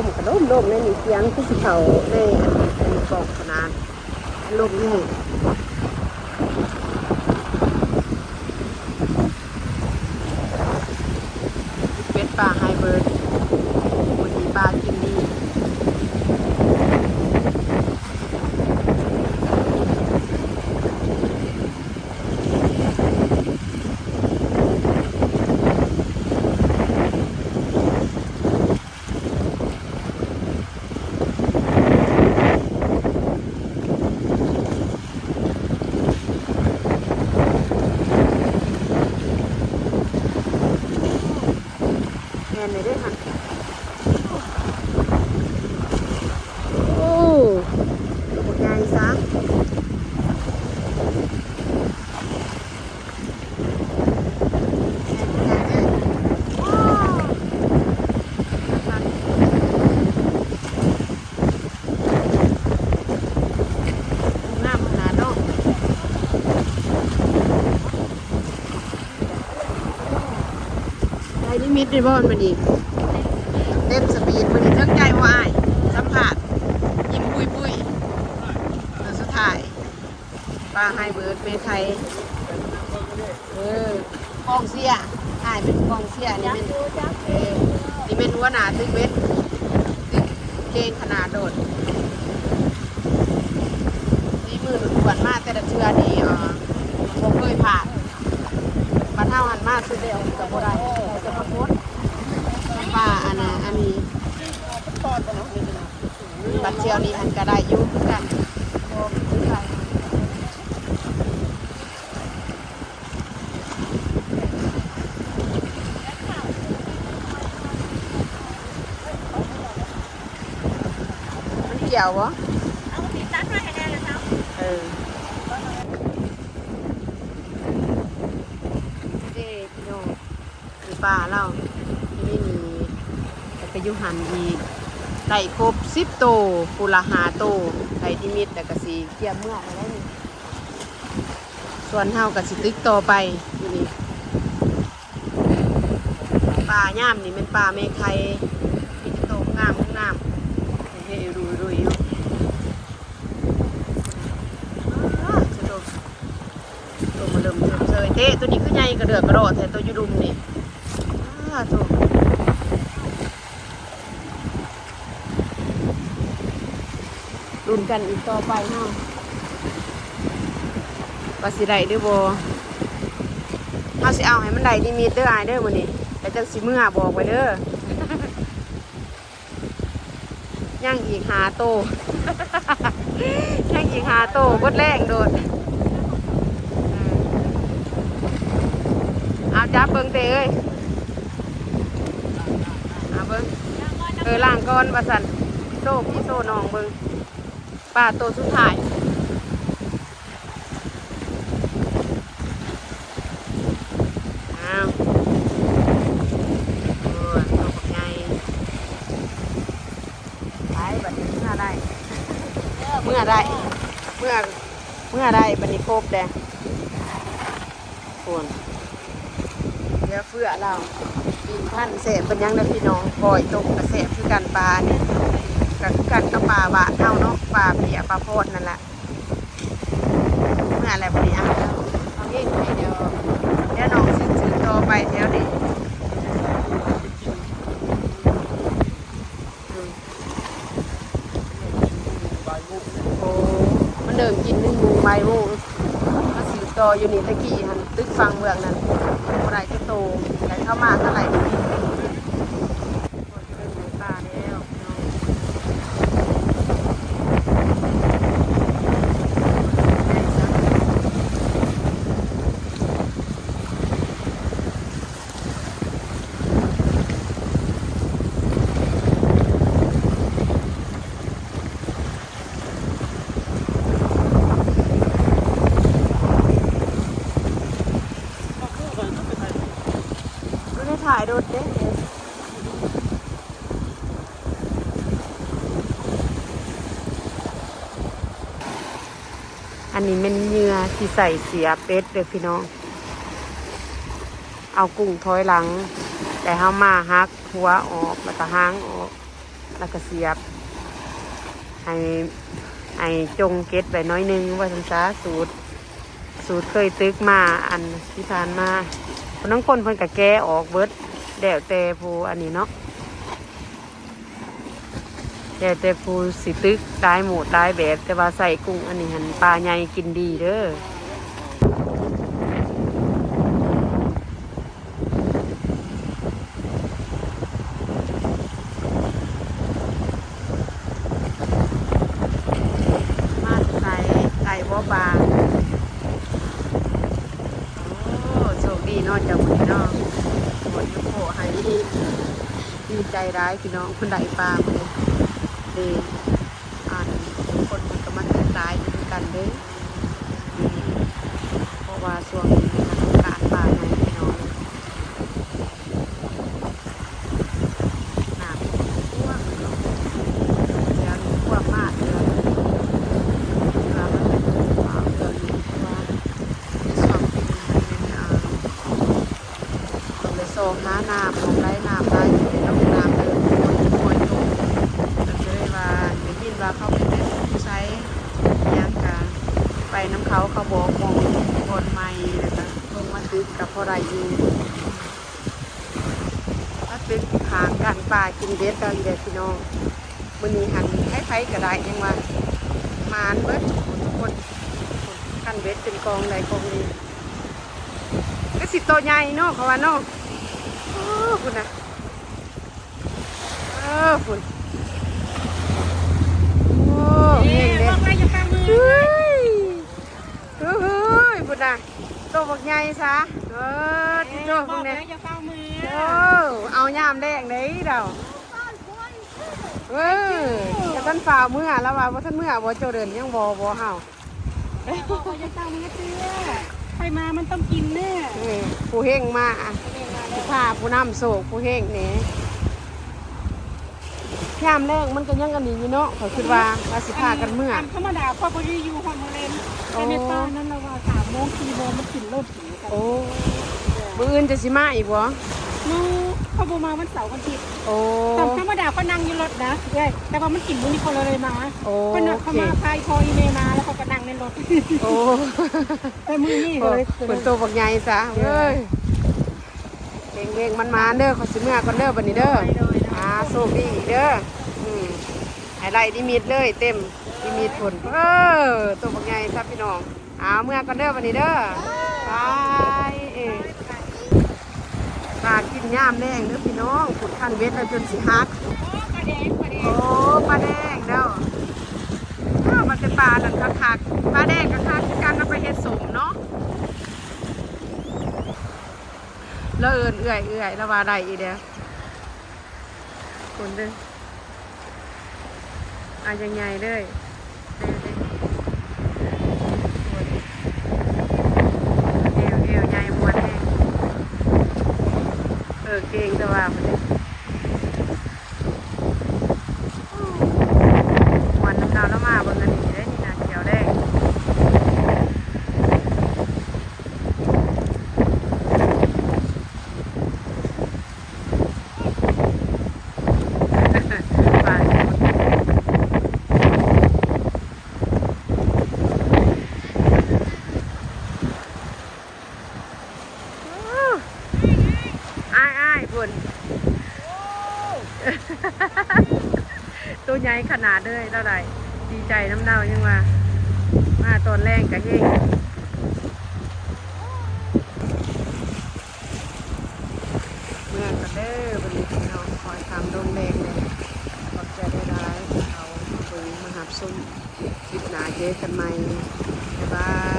มกระลมลมในนี่เสียงที่สิเขาในอันกองขนาดลมนี่เป็ดปลาไฮเบิร์ดวันนี้ปลากินดีแอนเลยด้วยค่ะโอ้ตัวใหญ่ซะน้ำขนาดเนาะได้นิมิตในบ้านมันอีกเต็มสปีดมันอีกทั้งใจว่าอ้ายสัมผัสยิ้มปุยปุยตัวสุดท้ายปลาไฮเบิร์ดเมไทยกองเสียอ้ายเป็นกองเสียนี่เป็นนี่เป็นหัวหน้าตึกเวทตึกเก่งขนาดโดดนี่มือหนุนขวัญมากแต่ละเชือนี่ผมเคยผ่านปลาเท่าหันมากสุดเดียวกับโบราณจะมาโพสปลาอันนี้บัดเชียวนี่อันก็ได้ยุ่งกันมันเกี่ยววะเอาติดตั้งไว้ให้แน่เลยครับพี่น้องคือปลาเราที่นี่มีไปยุหันอีกได้ครบ10 โตปุระหาโตได้ที่มิดแต่กะสีเกี่ยมเมื่ออะไรนี่ส่วนเท่ากับสิตึกต่อไปอยู่นี่ปลาย่ามนี่เป็นปลาเมฆไข่มีโตงามงามเฮ้ยรุยอยู่ตัวมาเริ่มเฉยเตะตัวนี้คือใหญ่กระเดือกกระโดดแต่ตัวยูดุมนี่ถูกรุ่นกันอีกต่อไปเนาะว่าสิได้เด้อบ่เฮาสิเอาให้มันได้ลิมิตเด้ออ้ายเด้อมื้อนี้แต่จังสิมื้อบอกไว้เด้อย่างอีก5 โตย่างอีก5 โตบดแรงโดดเอาจับเบิ่งเตเอ้ยเอาเบิ่งล้างก่อนว่าซั่นโซ่พี่โซ่น้องเบิ่งปลาตัวสุดท้ายอ้าวตัวบักใหญ่ไปบัดนี้เมื่อได้บัดนี้ครบแล้วคนเดี๋ยวเฟื่อเราปีนพันเสพเป็นยังนะพี่น้องปล่อยตกกระแสคือกันปลาเนี่ยกันกับปลาบะเท่าเนาะปลาเปียปลาโพดนั่นแหละเมื่ออะไรพอดีอ่ะเอาเองให้เดี๋ยวน้องซื้อต่อไปแถวนี้โอ้มันเดิมกิน1 โมงบ่ายโมงมาซื้อต่ออยู่นี่ตะกี้หันตึกฟังเมืองนั้นอะไรจะโตไหลเข้ามาเท่าไหร่ปลาแล้วถ่ายรถเด้อันนี้เป็นเนื้อที่ใส่เสียเป็ดเลยพี่น้องเอากุ้งถอยหลังแต่เอามาหักหัวออกแล้วก็หางออก แล้วก็เสียบให้จงเก็ดไว้น้อยนึงว่าสันซาสูตรเคยตึกมาอันที่ผ่านมาคนทั้งคนเพิ่นกับแกออกเบิดแดวแต่ผู้อันนี้เนาะแดวแต่ผู้สิตึกตายหมูตายแบบแต่ว่าใส่กุ้งอันนี้หันปลาใหญ่กินดีเด้อมาใส่ไก่บ่ปลาโอ้โชคดีเนาะจากมื้อเนาะหมดยุคโผให้ดีใจร้ายพี่น้องคนใดปลาเลยดีทุกคนมันก็มาตื่นตายด้วยกันเด้อเพราะว่าช่วงนี้มันต้องการปลาในพี่น้องน้ำท่วมเนาะเดือนท่วมมากเดือนมันเป็นเดือนนี้เพราะว่าในช่วงปีนี้มันเป็นต้องเลยโซ่หาน้ำของไรน้ำไรต้องน้ำเลยโอยตกมันจะได้ว่าได้ยินว่าเขาเป็นผู้ใช้ยังกะไปน้ำเขาบอกมองบนไม้นะคะลงมาตึกกับพ่อไรอยู่ถ้าตึกหางกันป่ากินเบ็ดกันเด็ดพี่น้องมื้อนี้หันให้ไผก็ได้ยังว่ามานเบิดทุกคนกันเบ็ดเป็นกองใดกองนี้ก็สิโตใหญ่เนาะเขาว่าเนาะโอ้คุณนะคุณโอ้เก่งเด็ดเฮ้ยคุณนะโตบักใหญ่ซะที่โตพวกนี้เอายามแดงเลยเดาจะท่านฝ่าเมื่อแล้วว่าท่านเมื่อบ่เจ้าเดินยังบ่เห่าบอกว่าจะตั้งมือเตี้ยใครมามันต้องกินแน่ผู้เฮงมาผู้พาผู้นำโศกผู้เฮงนี่ยามแรกมันก็ยังกันนี่อยู่เนาะเขาคิดว่าสิพากันเมื่อธรรมดาพ่อเขาอยู่ฮอนโมเลนแต่ในป้านั้นเราว่า3 โมง 4 โมงมันกินรถถึงกันโอ้มื้ออื่นจะสิมาอีกบ่นู่เขาบ่มาวันเสาร์วันอาทิตย์โอ้แต่ธรรมดาเขานั่งอยู่รถนะแต่ว่ามันกินมื้อนี้เขาเลยมาเขานั่งเขามาพายพออีเมมาแล้วเขาก็นั่งในรถโอ้แต่มื้อนี้เลยเป็นตัวบักใหญ่ซะเอ้ยเก่งๆมันมาเด้อเขาสิเมื่อก่อนเด้อบัดนี้เด้อโชคดีเด้อไฮไลท์ดิมิดเลยเต็มดิมิดผลตัวบักใหญ่ครับพี่น้องเมื่อก่อนเด้อบัดนี้เด้อไปปลากินย่ามแดงเด้อพี่น้องขุดคันเวทแล้วจนสิฮักโอ้ปลาแดงเด้อมันเป็นปลาดันคักปลาแดงกับคักการนำไปเฮ็ดสมเนาะแล้วเอื่อยแล้วว่าได้อีเดียคนเด้อยังไงเลยเอวใหญ่มวนแห้งเก่งแต่ว่าวันน้ำดาวแล้วมาบนเงินนี่ได้นี่นะเขียวแดงตัวใหญ่ขนาดเลยเท่าไหร่ดีใจน้ำเน่ายังมาตอนแรกกับเฮงเมื่อกันเด้อวันนี้พี่น้องคอยทำดงแดงเลยขอบใจได้ร้ายเขาเบิ่งมาหับซุ่มคลิปหนาเจอกันใหม่บ๊ายบาย